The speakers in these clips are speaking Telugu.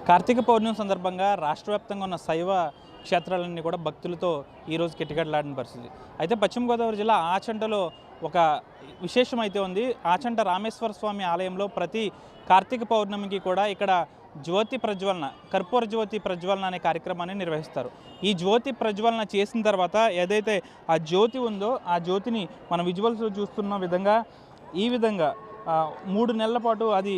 కార్తీక పౌర్ణమి సందర్భంగా రాష్ట్ర వ్యాప్తంగా ఉన్న శైవ క్షేత్రాలన్నీ కూడా భక్తులతో ఈరోజు కిటకిటలాడిన పరిస్థితి. అయితే పశ్చిమ గోదావరి జిల్లా ఆచంటలో ఒక విశేషం అయితే ఉంది. ఆచంట రామేశ్వర స్వామి ఆలయంలో ప్రతి కార్తీక పౌర్ణమికి కూడా ఇక్కడ జ్యోతి ప్రజ్వలన, కర్పూర జ్యోతి ప్రజ్వలన అనే కార్యక్రమాన్ని నిర్వహిస్తారు. ఈ జ్యోతి ప్రజ్వలన చేసిన తర్వాత ఏదైతే ఆ జ్యోతి ఉందో ఆ జ్యోతిని మన విజువల్స్లో చూస్తున్న విధంగా ఈ విధంగా 3 నెలల పాటు అది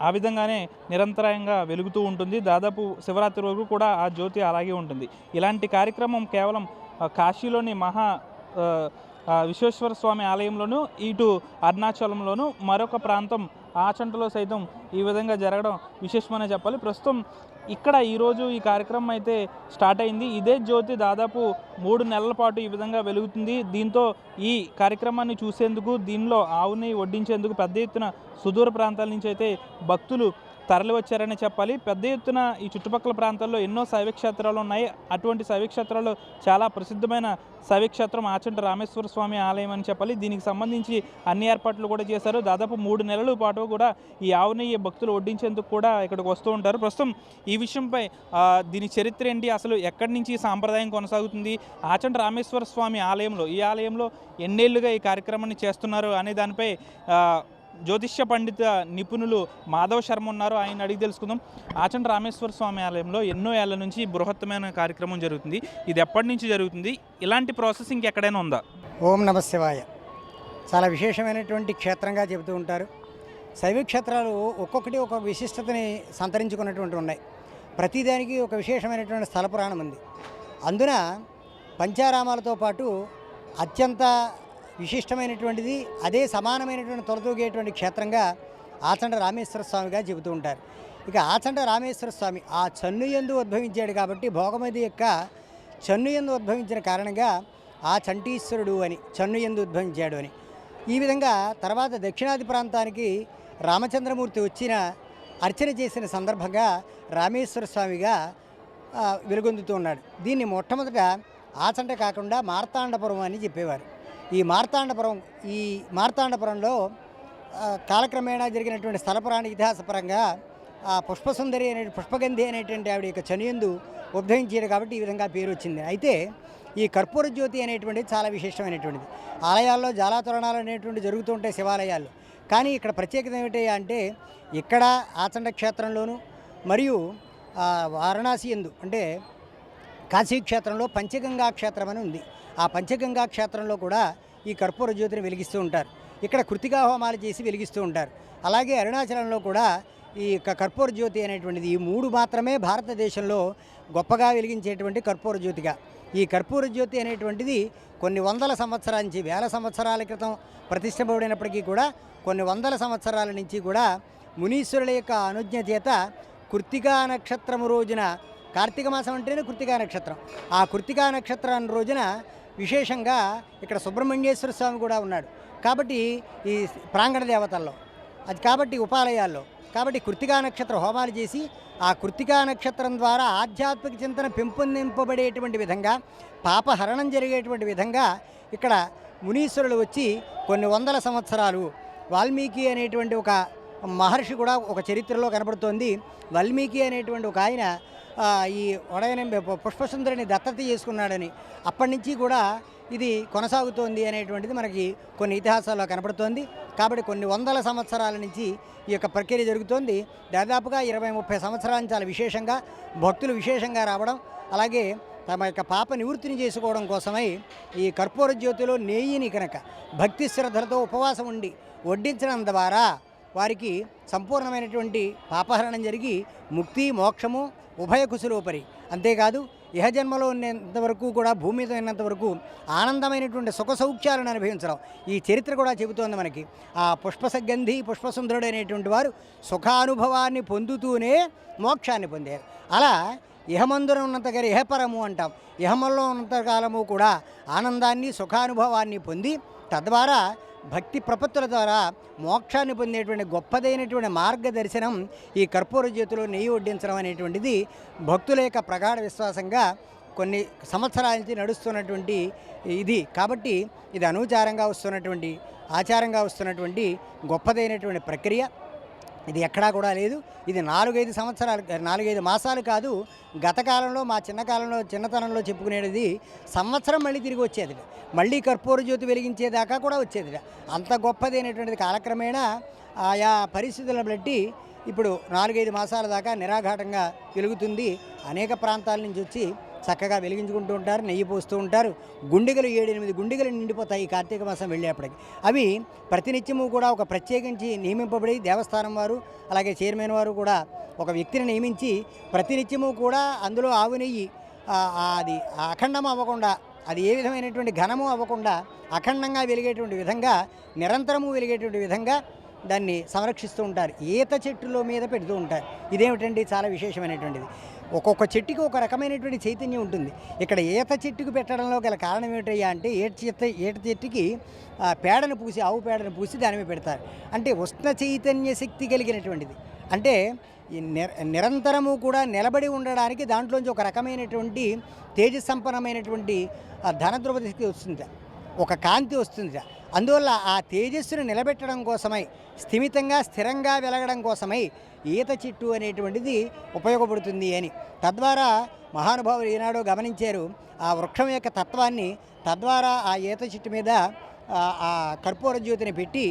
ఆ విధంగానే నిరంతరాయంగా వెలుగుతూ ఉంటుంది. దాదాపు శివరాత్రి వరకు కూడా ఆ జ్యోతి అలాగే ఉంటుంది. ఇలాంటి కార్యక్రమం కేవలం కాశీలోని విశ్వేశ్వర స్వామి ఆలయంలోనూ, ఇటు అరుణాచలంలోనూ, మరొక ప్రాంతం ఆచంటలో సైతం ఈ విధంగా జరగడం విశేషమనే చెప్పాలి. ప్రస్తుతం ఇక్కడ ఈరోజు ఈ కార్యక్రమం అయితే స్టార్ట్ అయింది. ఇదే జ్యోతి దాదాపు 3 నెలల పాటు ఈ విధంగా వెలుగుతుంది. దీంతో ఈ కార్యక్రమాన్ని చూసేందుకు, దీనిలో ఆవుని వడ్డించేందుకు పెద్ద ఎత్తున సుదూర ప్రాంతాల నుంచి అయితే భక్తులు తరలి వచ్చారని చెప్పాలి. పెద్ద ఎత్తున ఈ చుట్టుపక్కల ప్రాంతాల్లో ఎన్నో శైవక్షేత్రాలు ఉన్నాయి. అటువంటి శైవక్షేత్రాల్లో చాలా ప్రసిద్ధమైన శైవక్షేత్రం ఆచంట రామేశ్వర స్వామి ఆలయం అని చెప్పాలి. దీనికి సంబంధించి అన్ని ఏర్పాట్లు కూడా చేశారు. దాదాపు 3 నెలల పాటు కూడా ఈ ఆవుని భక్తులు వడ్డించేందుకు కూడా ఇక్కడికి వస్తూ ఉంటారు. ప్రస్తుతం ఈ విషయంపై దీని చరిత్ర ఏంటి, అసలు ఎక్కడి నుంచి ఈ సాంప్రదాయం కొనసాగుతుంది, ఆచంట రామేశ్వర స్వామి ఆలయంలో ఈ ఆలయంలో ఎన్నేళ్లుగా ఈ కార్యక్రమాన్ని చేస్తున్నారు అనే దానిపై జ్యోతిష్య పండిత నిపుణులు మాధవ్ శర్మ ఉన్నారు. ఆయన అడిగి తెలుసుకుందాం. ఆచంట రామేశ్వర స్వామి ఆలయంలో ఎన్నో ఏళ్ల నుంచి బృహత్తమైన కార్యక్రమం జరుగుతుంది. ఇది ఎప్పటి నుంచి జరుగుతుంది? ఇలాంటి ప్రాసెస్ ఇంకెక్కడైనా ఉందా? ఓం నమ శివాయ. చాలా విశేషమైనటువంటి క్షేత్రంగా చెబుతూ ఉంటారు. శైవ క్షేత్రాలు ఒక్కొక్కటి ఒక విశిష్టతని సంతరించుకున్నటువంటి ఉన్నాయి. ప్రతిదానికి ఒక విశేషమైనటువంటి స్థల పురాణం ఉంది. అందున పంచారామాలతో పాటు అత్యంత విశిష్టమైనటువంటిది, అదే సమానమైనటువంటి తొలతూగేటువంటి క్షేత్రంగా ఆచంట రామేశ్వర స్వామిగా చెబుతూ ఉంటారు. ఇక ఆచంట రామేశ్వర స్వామి ఆ చన్ను యందు ఉద్భవించాడు కాబట్టి, భోగమతి యొక్క చన్ను యందు ఉద్భవించిన కారణంగా ఆ చంటీశ్వరుడు అని, చన్ను యందు ఉద్భవించాడు అని. ఈ విధంగా తర్వాత దక్షిణాది ప్రాంతానికి రామచంద్రమూర్తి వచ్చిన అర్చన చేసిన సందర్భంగా రామేశ్వర స్వామిగా వెలుగొందుతూ ఉన్నాడు. దీన్ని మొట్టమొదట ఆచంట కాకుండా మార్తాండపురం అని చెప్పేవారు. ఈ మార్తాండపురంలో కాలక్రమేణా జరిగినటువంటి స్థలపురాణ ఇతిహాసపరంగా ఆ పుష్పసుందరి పుష్పగంధి అనేటువంటి ఆవిడ యొక్క చనియందు ఉద్భవించారు కాబట్టి ఈ విధంగా పేరు వచ్చింది. అయితే ఈ కర్పూర జ్యోతి అనేటువంటిది చాలా విశేషమైనటువంటిది. ఆలయాల్లో జాలాతోరణాలు అనేటువంటి జరుగుతూ ఉంటాయి శివాలయాల్లో. కానీ ఇక్కడ ప్రత్యేకత ఏమిటి అంటే, ఇక్కడ ఆచంట క్షేత్రంలోను మరియు వారణాసి యందు అంటే కాశీ క్షేత్రంలో పంచగంగా క్షేత్రం అని ఉంది. ఆ పంచగంగా క్షేత్రంలో కూడా ఈ కర్పూర జ్యోతిని వెలిగిస్తూ ఉంటారు. ఇక్కడ కృతికా హోమాలు చేసి వెలిగిస్తూ ఉంటారు. అలాగే అరుణాచలంలో కూడా ఈ కర్పూర జ్యోతి అనేటువంటిది ఈ 3 మాత్రమే భారతదేశంలో గొప్పగా వెలిగించేటువంటి కర్పూర జ్యోతిగా. ఈ కర్పూర జ్యోతి అనేటువంటిది కొన్ని వందల సంవత్సరాల నుంచి, వేల సంవత్సరాల క్రితం ప్రతిష్టపడినప్పటికీ కూడా కొన్ని వందల సంవత్సరాల నుంచి కూడా మునీశ్వరుల యొక్క అనుజ్ఞ చేత కృత్తికా నక్షత్రము రోజున, కార్తీక మాసం అంటేనే కృత్తికా నక్షత్రం, ఆ కృత్తికా నక్షత్రం రోజున విశేషంగా ఇక్కడ సుబ్రహ్మణ్యేశ్వర స్వామి కూడా ఉన్నాడు. కాబట్టి ఈ ప్రాంగణ దేవతల్లో అది, కాబట్టి ఉపాలయాల్లో, కాబట్టి కృత్తికా నక్షత్ర హోమాలు చేసి ఆ కృత్తికా నక్షత్రం ద్వారా ఆధ్యాత్మిక చింతన పెంపొందింపబడేటువంటి విధంగా, పాపహరణం జరిగేటువంటి విధంగా ఇక్కడ మునీశ్వరులు వచ్చి కొన్ని వందల సంవత్సరాలు, వాల్మీకి అనేటువంటి ఒక మహర్షి కూడా ఒక చరిత్రలో కనబడుతోంది. వాల్మీకి అనేటువంటి ఒక ఆయన ఈ వడయన పుష్పసుందరిని దత్తత చేసుకున్నాడని, అప్పటి నుంచి కూడా ఇది కొనసాగుతోంది అనేటువంటిది మనకి కొన్ని ఇతిహాసాల్లో కనబడుతోంది. కాబట్టి కొన్ని వందల సంవత్సరాల నుంచి ఈ యొక్క ప్రక్రియ జరుగుతోంది. దాదాపుగా 20-30 సంవత్సరాల చాలా విశేషంగా భక్తులు విశేషంగా రావడం, అలాగే తమ యొక్క పాప నివృత్తిని చేసుకోవడం కోసమై ఈ కర్పూర జ్యోతిలో నెయ్యిని కనుక భక్తి శ్రద్ధలతో ఉపవాసం ఉండి వడ్డించడం ద్వారా వారికి సంపూర్ణమైనటువంటి పాపహరణం జరిగి ముక్తి మోక్షము ఉభయ కుశలోపరి. అంతేకాదు ఇహజన్మలో ఉన్నంతవరకు కూడా, భూమి మీద ఉన్నంతవరకు ఆనందమైనటువంటి సుఖ సౌఖ్యాలను అనుభవించడం ఈ చరిత్ర కూడా చెబుతోంది మనకి. ఆ పుష్పసగంధి పుష్పసుందరుడు అనేటువంటి వారు సుఖానుభవాన్ని పొందుతూనే మోక్షాన్ని పొందారు. అలా ఇహమందున ఉన్నంతగా ఇహపరము అంటాం. ఇహమంలో ఉన్నంతకాలము కూడా ఆనందాన్ని సుఖానుభవాన్ని పొంది తద్వారా భక్తి ప్రపత్తుల ద్వారా మోక్షాన్ని పొందేటువంటి గొప్పదైనటువంటి మార్గదర్శనం ఈ కర్పూర జ్యోతిలో నెయ్యి వడ్డించడం అనేటువంటిది భక్తుల యొక్క ప్రగాఢ విశ్వాసంగా కొన్ని సంవత్సరాల నుంచి నడుస్తున్నటువంటి ఇది కాబట్టి ఇది అనూచారంగా వస్తున్నటువంటి ఆచారంగా వస్తున్నటువంటి గొప్పదైనటువంటి ప్రక్రియ. ఇది ఎక్కడా కూడా లేదు. ఇది 4-5 మాసాలు కాదు. గత కాలంలో మా చిన్నతనంలో చెప్పుకునేది సంవత్సరం మళ్ళీ తిరిగి వచ్చేది, మళ్ళీ కర్పూర జ్యోతి వెలిగించేదాకా కూడా వచ్చేది. అంత గొప్పదైనటువంటిది. కాలక్రమేణా ఆయా పరిస్థితులను బట్టి ఇప్పుడు 4-5 మాసాల దాకా నిరాఘాటంగా వెలుగుతుంది. అనేక ప్రాంతాల నుంచి వచ్చి చక్కగా వెలిగించుకుంటూ ఉంటారు, నెయ్యి పోస్తూ ఉంటారు. గుండిగలు 7-8 గుండిగలు నిండిపోతాయి ఈ కార్తీక మాసం వెళ్ళేప్పటికి. అవి ప్రతినిత్యము కూడా ఒక ప్రత్యేకించి నియమింపబడి దేవస్థానం వారు అలాగే చైర్మన్ వారు కూడా ఒక వ్యక్తిని నియమించి ప్రతినిత్యము కూడా అందులో ఆవు నెయ్యి అది అఖండం అవ్వకుండా, అది ఏ విధమైనటువంటి ఘనము అవ్వకుండా అఖండంగా వెలిగేటువంటి విధంగా, నిరంతరము వెలిగేటువంటి విధంగా దాన్ని సంరక్షిస్తూ ఉంటారు. ఈత చెట్టులో మీద పెడుతూ ఉంటారు. ఇదేమిటండి చాలా విశేషమైనటువంటిది. ఒక్కొక్క చెట్టుకి ఒక రకమైనటువంటి చైతన్యం ఉంటుంది. ఇక్కడ ఈత చెట్టుకు పెట్టడంలో గల కారణం ఏమిటయ్యా అంటే ఈత చెట్టుకి పేడను పూసి, ఆవు పేడను పూసి దాని మీద పెడతారు. అంటే ఉష్ణ చైతన్య శక్తి కలిగినటువంటిది. అంటే నిరంతరము కూడా నిలబడి ఉండడానికి దాంట్లోంచి ఒక రకమైనటువంటి తేజస్సంపన్నమైనటువంటి ధనద్రవ శక్తి వస్తుంది, ఒక కాంతి వస్తుంది. అందువల్ల ఆ తేజస్సును నిలబెట్టడం కోసమై, స్థిరంగా వెలగడం కోసమై ఈత చెట్టు అనేటువంటిది ఉపయోగపడుతుంది అని తద్వారా మహానుభావులు ఈనాడు గమనించారు ఆ వృక్షం యొక్క తత్వాన్ని. తద్వారా ఆ ఈత చెట్టు మీద ఆ కర్పూర జ్యోతిని పెట్టి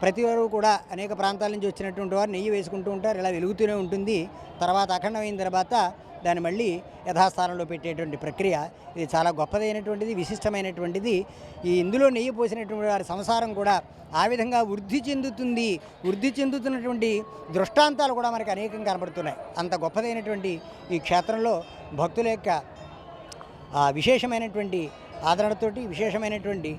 ప్రతి వారు కూడా అనేక ప్రాంతాల నుంచి వచ్చినటువంటి వారు నెయ్యి వేసుకుంటూ ఉంటారు. ఇలా వెలుగుతూనే ఉంటుంది. తర్వాత అఖండమైన తర్వాత దాన్ని మళ్ళీ యథాస్థానంలో పెట్టేటువంటి ప్రక్రియ. ఇది చాలా గొప్పదైనటువంటిది, విశిష్టమైనటువంటిది. ఇందులో నెయ్యి పోసినటువంటి వారి సంసారం కూడా ఆ విధంగా వృద్ధి చెందుతున్నటువంటి దృష్టాంతాలు కూడా మనకు అనేకం కనబడుతున్నాయి. అంత గొప్పదైనటువంటి ఈ క్షేత్రంలో భక్తుల యొక్క విశేషమైనటువంటి ఆదరణతోటి, విశేషమైనటువంటి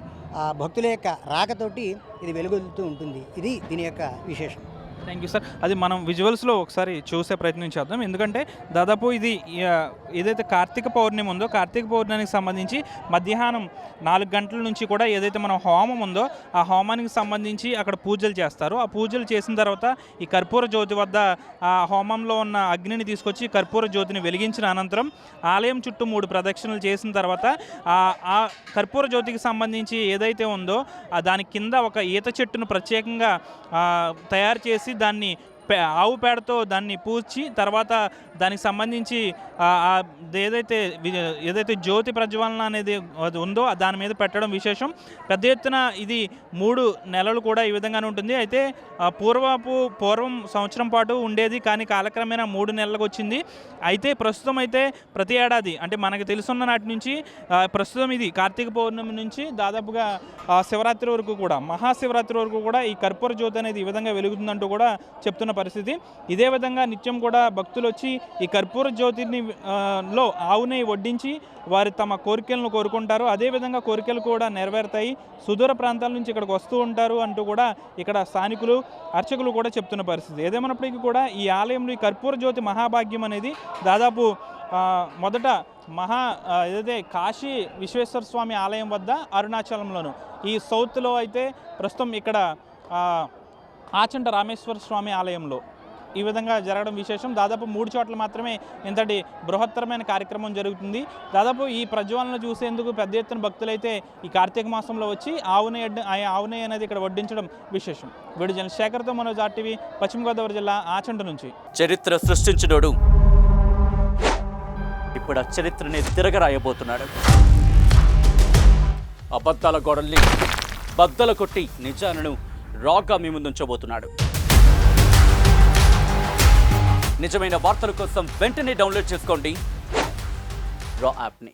భక్తుల యొక్క రాకతోటి ఇది వెలుగొందుతూ ఉంటుంది. ఇది దీని యొక్క విశేషం. Thank you sir. అది మనం విజువల్స్లో ఒకసారి చూసే ప్రయత్నం చేద్దాం. ఎందుకంటే దాదాపు ఇది ఏదైతే కార్తీక పౌర్ణమి ఉందో, కార్తీక పౌర్ణమికి సంబంధించి మధ్యాహ్నం 4 గంటల నుంచి కూడా ఏదైతే మనం హోమం ఉందో ఆ హోమానికి సంబంధించి అక్కడ పూజలు చేస్తారు. ఆ పూజలు చేసిన తర్వాత ఈ కర్పూర జ్యోతి వద్ద ఆ హోమంలో ఉన్న అగ్నిని తీసుకొచ్చి కర్పూర జ్యోతిని వెలిగించిన అనంతరం ఆలయం చుట్టూ 3 ప్రదక్షిణలు చేసిన తర్వాత ఆ కర్పూర జ్యోతికి సంబంధించి ఏదైతే ఉందో దాని కింద ఒక ఈత చెట్టును ప్రత్యేకంగా తయారు చేసి దాన్ని ఆవు పేడతో దాన్ని పూడ్చి తర్వాత దానికి సంబంధించి ఏదైతే జ్యోతి ప్రజ్వలన అనేది ఉందో దాని మీద పెట్టడం విశేషం. పెద్ద ఎత్తున ఇది 3 నెలలు కూడా ఈ విధంగానే ఉంటుంది. అయితే పూర్వం సంవత్సరం పాటు ఉండేది, కానీ కాలక్రమేణా 3 నెలలకు వచ్చింది. అయితే ప్రస్తుతం అయితే ప్రతి ఏడాది అంటే మనకు తెలుసున్న నాటి నుంచి ప్రస్తుతం ఇది కార్తీక పౌర్ణమి నుంచి దాదాపుగా శివరాత్రి వరకు కూడా, మహాశివరాత్రి వరకు కూడా ఈ కర్పూర జ్యోతి అనేది ఈ విధంగా వెలుగుతుందంటూ కూడా చెప్తున్న పరిస్థితి. ఇదే విధంగా నిత్యం కూడా భక్తులు వచ్చి ఈ కర్పూర జ్యోతిని లో ఆవుని వడ్డించి వారి తమ కోరికలను కోరుకుంటారు. అదేవిధంగా కోరికలు కూడా నెరవేరుతాయి. సుదూర ప్రాంతాల నుంచి ఇక్కడికి వస్తూ ఉంటారు అంటూ కూడా ఇక్కడ స్థానికులు, అర్చకులు కూడా చెప్తున్న పరిస్థితి. ఏదేమైనప్పటికీ కూడా ఈ ఆలయంలో ఈ కర్పూర జ్యోతి మహాభాగ్యం అనేది దాదాపు మొదట ఏదైతే కాశీ విశ్వేశ్వర స్వామి ఆలయం వద్ద, అరుణాచలంలోను ఈ సౌత్లో అయితే ప్రస్తుతం ఇక్కడ ఆచంట రామేశ్వర స్వామి ఆలయంలో ఈ విధంగా జరగడం విశేషం. దాదాపు 3 చోట్ల మాత్రమే ఇంతటి బృహత్తరమైన కార్యక్రమం జరుగుతుంది. దాదాపు ఈ ప్రజ్వలన చూసేందుకు పెద్ద ఎత్తున భక్తులైతే ఈ కార్తీక మాసంలో వచ్చి ఆవునే అనేది ఇక్కడ వడ్డించడం విశేషం. వీడియో శేఖర్తో మనోజ్, RTV, పశ్చిమ గోదావరి జిల్లా ఆచంట నుంచి. చరిత్ర సృష్టించినోడు ఇప్పుడు ఆ చరిత్రని తిరగరాయబోతున్నాడు. అబద్ధాల గోడల్ని బద్దలు కొట్టి నిజాలను రాగా మీ ముందుంచబోతున్నాడు. నిజమైన వార్తల కోసం వెంటనే డౌన్లోడ్ చేసుకోండి రా యాప్ని.